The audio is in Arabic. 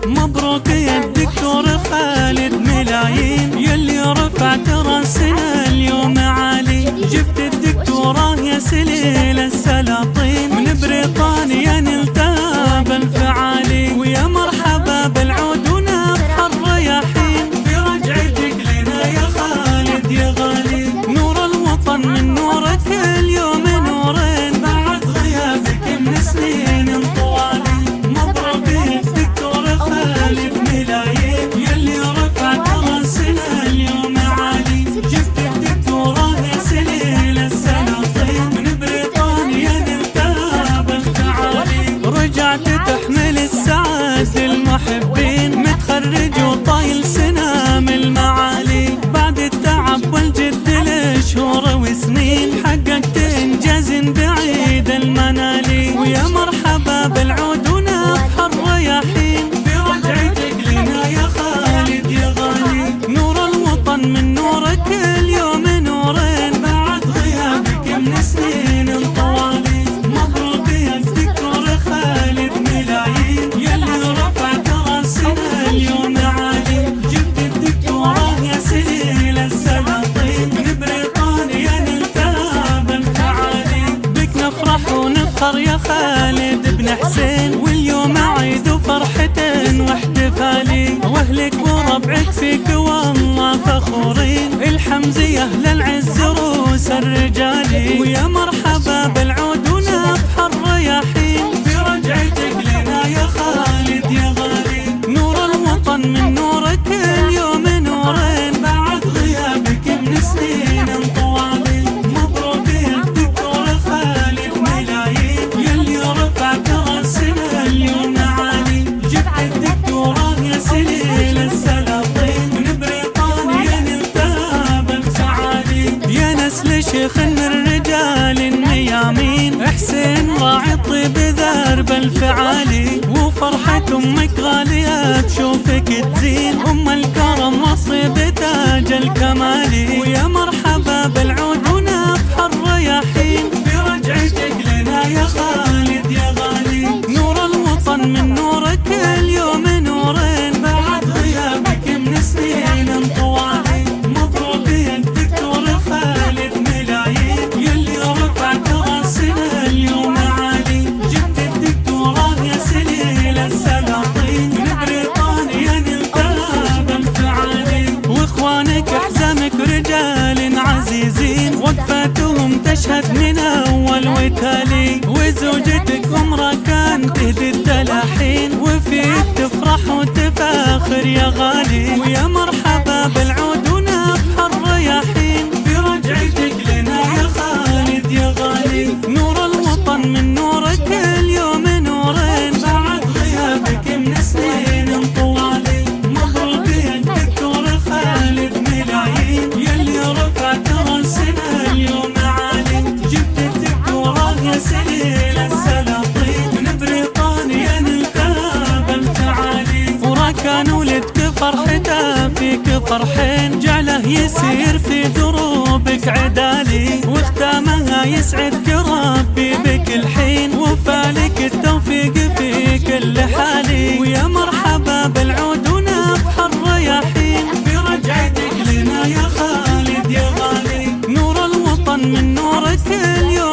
مبروك يا الدكتور خالد، ملايين يلي رفعت راسنا اليوم عالي. جبت الدكتوراه يا سليل السلاطين، من بريطانيا نلتها بالفعالي. ويا مرحبا بالعود ونفح الرياحين، في رجعتك لنا يا خالد يا غالي. نور الوطن من نورك اليوم نورين، بعد غيابك من سنين طوالي. مبروك يا الدكتور خالد، ملايين يلي رفعت راسنا اليوم عالي. جبت الدكتوراه يا سليل السلاطين، من بريطانيا نلتها بالفعالي. رجعت تحمل السعادة المحبين، متخرج وطايل سنام المعالي. بعد التعب والجد لشهور وسنين، حققت انجاز بعيد المنالي. ويا مرحبا بالعود ونفح الرياحين، في رجعتك لنا يا خالد يا غالي. نور الوطن من نورك اليوم نورين، بعد غيابك من سنين طوالي. مبروك يا الدكتور خالد، ملايين يلي رفعت راسنا اليوم عالي. جبت الدكتوراه يا سليل السلاطين، من بريطانيا نلتها بالفعالي. بك نفرح ونفخر يا خالد بن حسين، واليوم عيد وفرحة واحتفالي. واهلك وربعك فيك والله فخورين، الحمزية اهل العز روس الرجالي. ويا مرحبا بالعود ونفح الرياحين، في رجعتك لنا يا خالد يا غالي. نور الوطن من نورك اليوم نورين، بعد غيابك من سنين طوالي. مبروك يا الدكتور خالد، ملايين يلي رفعت راسنا اليوم عالي. جبت الدكتوراه يا سليل السلاطين، من بريطانيا نلتها بالفعالي. يا نسل شيخ من الرجال النيامين، حسين راعي الطيب ذرب الفعالي. وفرحة امك غالية بشوفك تزين، ام الكرم والطيب تاج الكمالي. ويا مرحبا بالعود ونفح الرياحين، في رجعتك لنا يا خالد يا غالي. نور الوطن من نورك اليوم نورين، بعد غيابك من سنين طوالي. مبروك يا الدكتور خالد، ملايين يلي رفعت راسنا اليوم عالي. جبت الدكتوراه يا سليل السلاطين، من بريطانيا نلتها بالفعالي. واخوانك احزامك رجال عزيزين، وقفاتهم تشهد من اول وتالي. وزوجتك امرأة كانت تهدي التلاحين، وفيك تفرح وتفاخر يا غالي. ويا مرحبا بالعود ونفح الرياحين، في رجعتك لنا يا خالد يا غالي. نور الوطن من نورك اليوم نورين، بعد غيابك من سنين طوالي. مبروك يا الدكتور خالد، ملايين يلي رفعت راسنا اليوم عالي. جبت الدكتوراه يا سليل السلاطين، من بريطانيا نلتها بالفعالي. وراكان ولدك فرحته فيك فرحين، جعله يسير في دروبك عدالي. وختامها يسعدك ربي بك الحين، وفالك التوفيق في كل حالي. ويا مرحبا بالعود ونفح الرياحين، في رجعتك لنا يا خالد يا غالي. نور الوطن من نورك اليوم